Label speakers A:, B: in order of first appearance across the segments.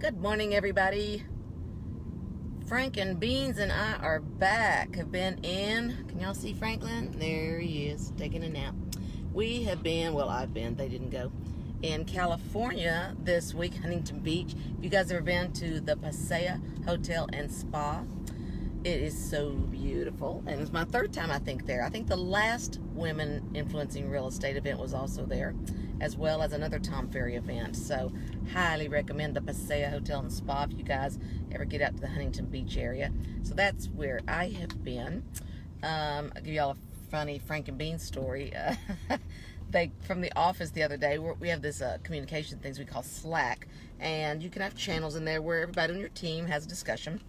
A: Good morning, everybody. Frank and Beans and I are back. Have been in, can y'all see Franklin? There he is, taking a nap. We have been, well, I've been, they didn't go, in California this week, Huntington Beach. If you guys ever been to the Paseo Hotel and Spa, it is so beautiful. And it's my third time, I think, there. I think the last Women Influencing Real Estate event was also there, as well as another Tom Ferry event. So, highly recommend the Paseo Hotel and Spa if you guys ever get out to the Huntington Beach area. So, that's where I have been. I'll give y'all a funny Frank and Bean story. From the office the other day, we have this communication things we call Slack. And you can have channels in there where everybody on your team has a discussion.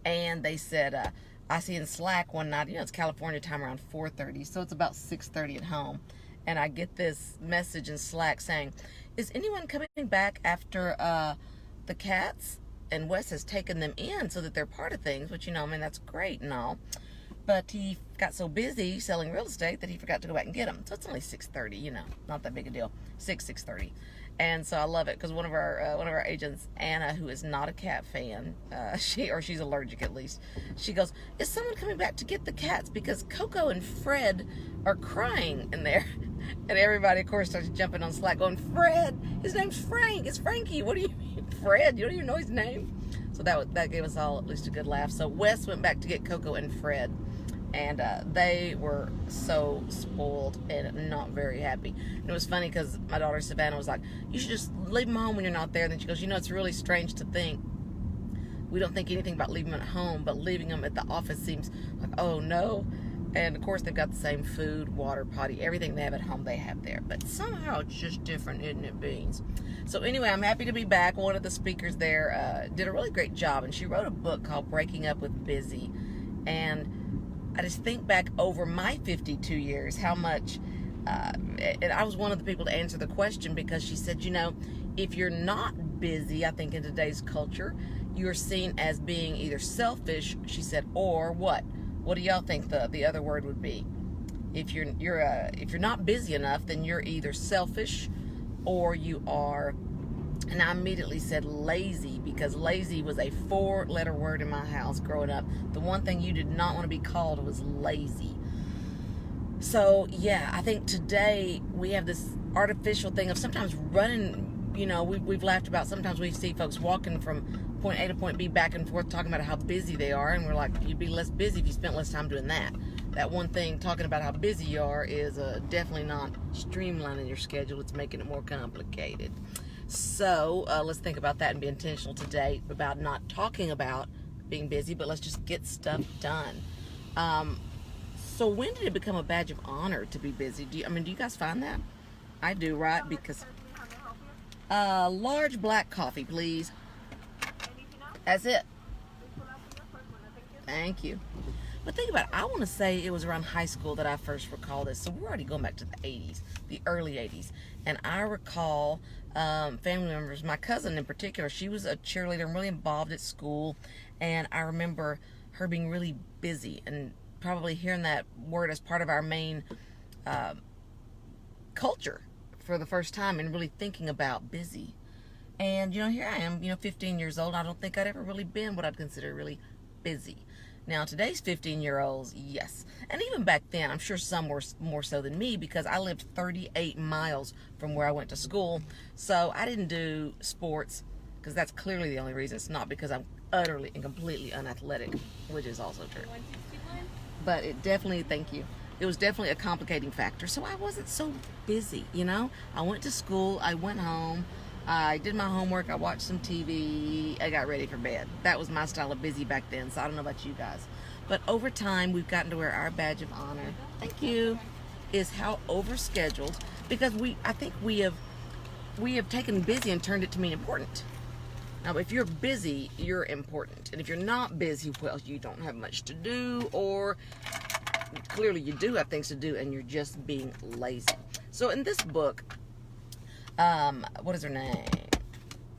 A: And they said, I see in Slack one night, it's California time around 4:30, so it's about 6:30 at home. And I get this message in Slack saying, is anyone coming back after the cats? And Wes has taken them in so that they're part of things, which, that's great and all. But he got so busy selling real estate that he forgot to go back and get them. So it's only 6:30, not that big a deal. 6:30. And so I love it because one of our agents, Anna, who is not a cat fan, she's allergic at least. She goes, "Is someone coming back to get the cats because Coco and Fred are crying in there?" And everybody, of course, starts jumping on Slack, going, "Fred, his name's Frank. It's Frankie. What do you mean, Fred? You don't even know his name." So that gave us all at least a good laugh. So Wes went back to get Coco and Fred. And they were so spoiled and not very happy. And it was funny because my daughter Savannah was like, "You should just leave them home when you're not there." And then she goes, "It's really strange to think we don't think anything about leaving them at home, but leaving them at the office seems like, oh no." And of course they've got the same food, water, potty, everything they have at home they have there. But somehow it's just different, isn't it, Beans? So anyway, I'm happy to be back. One of the speakers there did a really great job, and she wrote a book called Breaking Up with Busy. And I just think back over my 52 years, how much, and I was one of the people to answer the question because she said, if you're not busy, I think in today's culture, you're seen as being either selfish, she said, or what? What do y'all think the other word would be? If you're not busy enough, then you're either selfish or you are. And I immediately said lazy, because lazy was a 4-letter word in my house growing up. The one thing you did not want to be called was lazy. So, yeah, I think today we have this artificial thing of sometimes running, we've laughed about sometimes we see folks walking from point A to point B back and forth talking about how busy they are. And we're like, you'd be less busy if you spent less time doing that. That one thing, talking about how busy you are, is definitely not streamlining your schedule. It's making it more complicated. So let's think about that and be intentional today about not talking about being busy, but let's just get stuff done. So when did it become a badge of honor to be busy? Do you guys find that? I do, right? Because large black coffee, please. That's it. Thank you. But think about it. I want to say it was around high school that I first recall this. So we're already going back to the 80s, the early 80s. And I recall family members, my cousin in particular, she was a cheerleader and really involved at school. And I remember her being really busy and probably hearing that word as part of our main culture for the first time and really thinking about busy. And, here I am, 15 years old. I don't think I'd ever really been what I'd consider really busy. Now, today's 15-year-olds, yes. And even back then, I'm sure some were more so than me because I lived 38 miles from where I went to school. So I didn't do sports because that's clearly the only reason. It's not because I'm utterly and completely unathletic, which is also true. But it definitely, thank you. It was definitely a complicating factor. So I wasn't so busy, I went to school, I went home. I did my homework, I watched some TV, I got ready for bed. That was my style of busy back then, so I don't know about you guys. But over time, we've gotten to where our badge of honor, thank you, is how overscheduled, because I think we have taken busy and turned it to mean important. Now, if you're busy, you're important. And if you're not busy, well, you don't have much to do, or clearly you do have things to do and you're just being lazy. So in this book, what is her name?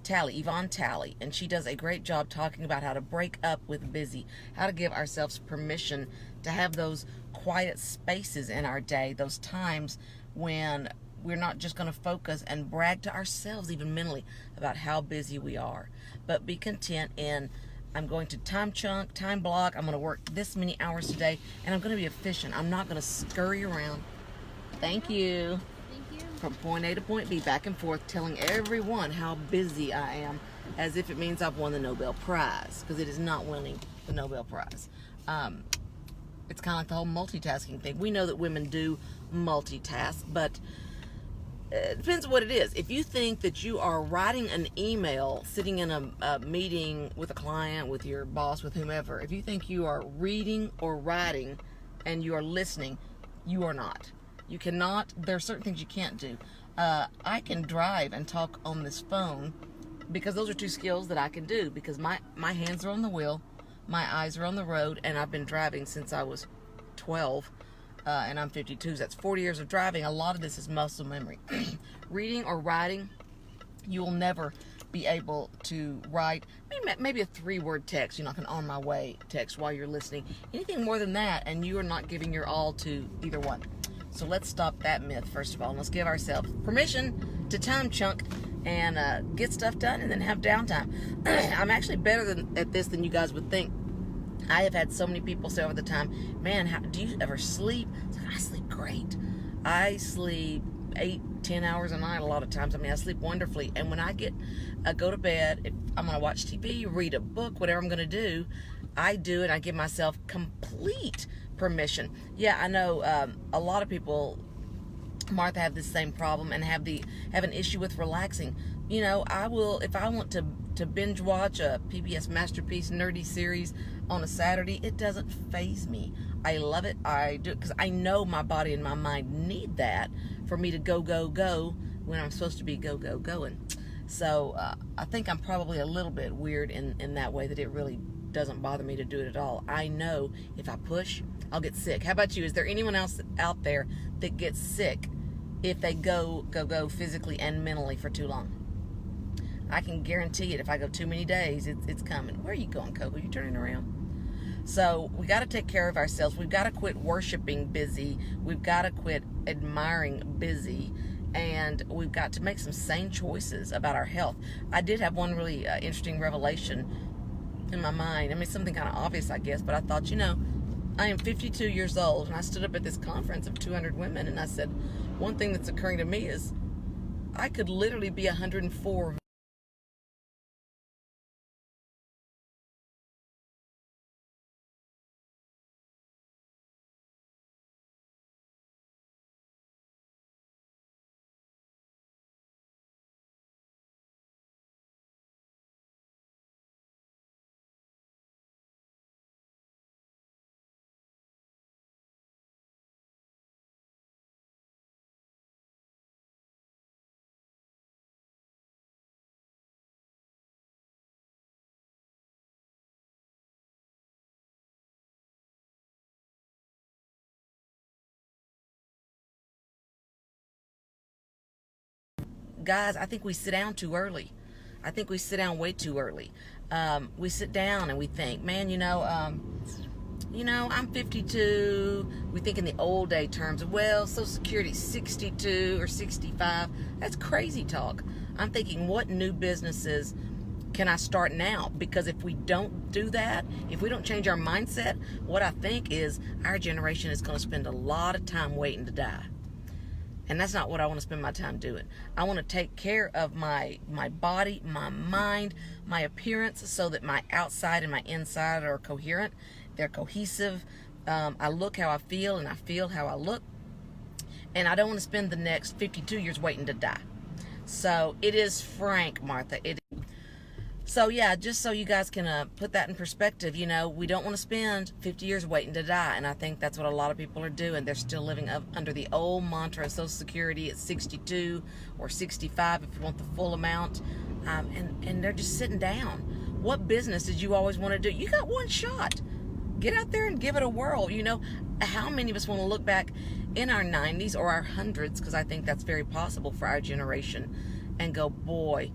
A: Yvonne Talley, and she does a great job talking about how to break up with busy, how to give ourselves permission to have those quiet spaces in our day, those times when we're not just going to focus and brag to ourselves, even mentally, about how busy we are, but be content in, I'm going to time chunk, time block, I'm going to work this many hours today, and I'm going to be efficient. I'm not going to scurry around. Thank you.
B: Thank you.
A: From point A to point B, back and forth, telling everyone how busy I am, as if it means I've won the Nobel Prize, because it is not winning the Nobel Prize. It's kind of like the whole multitasking thing. We know that women do multitask, but it depends on what it is. If you think that you are writing an email, sitting in a meeting with a client, with your boss, with whomever, if you think you are reading or writing and you are listening, you are not. You cannot. There are certain things you can't do. I can drive and talk on this phone because those are two skills that I can do, because my hands are on the wheel, my eyes are on the road, and I've been driving since I was 12. And I'm 52, so that's 40 years of driving. A lot of this is muscle memory. Reading or writing, you will never be able to write maybe a 3-word text, like an on my way text while you're listening. Anything more than that, and you are not giving your all to either one. So let's stop that myth, first of all, and let's give ourselves permission to time chunk and get stuff done and then have downtime. I'm actually better at this than you guys would think. I have had so many people say over the time, man, do you ever sleep? I sleep great. I sleep 8-10 hours a night a lot of times. I sleep wonderfully. And when I go to bed, if I'm going to watch TV, read a book, whatever I'm going to do, I do it. I give myself complete permission. Yeah, I know a lot of people, Martha, have this same problem and have an issue with relaxing. I will, if I want to binge watch a PBS Masterpiece nerdy series on a Saturday, it doesn't faze me. I love it. I do it because I know my body and my mind need that for me to go when I'm supposed to be going. So I think I'm probably a little bit weird in that way, that it really doesn't bother me to do it at all. I know if I push, I'll get sick. How about you? Is there anyone else out there that gets sick if they go physically and mentally for too long? I can guarantee it. If I go too many days, it's coming. Where are you going, Coco? You turning around? So we got to take care of ourselves. We've got to quit worshiping busy. We've got to quit admiring busy. And we've got to make some sane choices about our health. I did have one really interesting revelation in my mind. Something kind of obvious, I guess. But I thought, I am 52 years old. And I stood up at this conference of 200 women. And I said, one thing that's occurring to me is I could literally be 104. Guys, I think we sit down too early. I think we sit down way too early. We sit down and we think, man, I'm 52. We think in the old day terms of, well, Social Security's 62 or 65. That's crazy talk. I'm thinking, what new businesses can I start now? Because if we don't do that, if we don't change our mindset, what I think is our generation is going to spend a lot of time waiting to die. And that's not what I want to spend my time doing. I want to take care of my body, my mind, my appearance, so that my outside and my inside are coherent. They're cohesive. I look how I feel, and I feel how I look. And I don't want to spend the next 52 years waiting to die. So it is frank, Martha. So yeah, just so you guys can put that in perspective, we don't want to spend 50 years waiting to die. And I think that's what a lot of people are doing. They're still living under the old mantra of Social Security at 62 or 65 if you want the full amount. And they're just sitting down. What business did you always want to do? You got one shot. Get out there and give it a whirl. How many of us want to look back in our 90s or our hundreds, because I think that's very possible for our generation, and go, boy,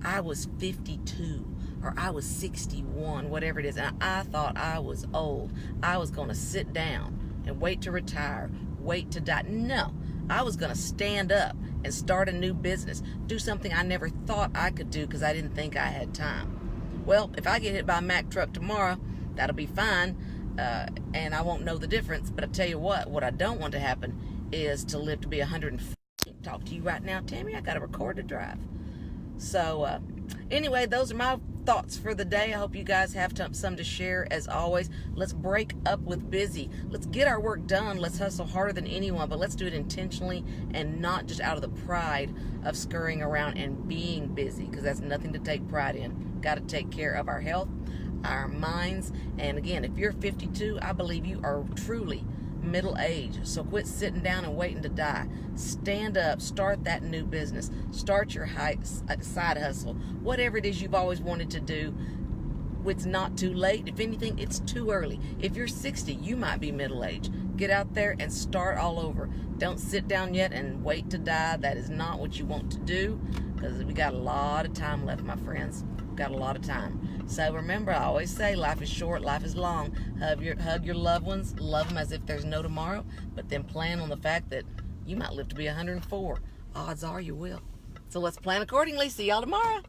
A: I was 52 or I was 61, whatever it is, and I thought I was old. I was going to sit down and wait to retire, wait to die. No, I was going to stand up and start a new business, do something I never thought I could do because I didn't think I had time. Well, if I get hit by a Mack truck tomorrow, that'll be fine, and I won't know the difference. But I tell you what I don't want to happen is to live to be 150. Talk to you right now, Tammy. I got a recorder drive. So anyway, those are my thoughts for the day. I hope you guys have some to share. As always, let's break up with busy. Let's get our work done. Let's hustle harder than anyone, but let's do it intentionally and not just out of the pride of scurrying around and being busy, because that's nothing to take pride in. Got to take care of our health, our minds, and again, if you're 52, I believe you are truly middle age. So quit sitting down and waiting to die. Stand up, start that new business, start your side hustle, whatever it is you've always wanted to do. It's not too late. If anything, it's too early. If you're 60, you might be middle age. Get out there and start all over. Don't sit down yet and wait to die. That is not what you want to do, because we got a lot of time left, my friends. Got a lot of time. So remember, I always say life is short, life is long. Hug your loved ones, love them as if there's no tomorrow, but then plan on the fact that you might live to be 104. Odds are you will. So let's plan accordingly. See y'all tomorrow.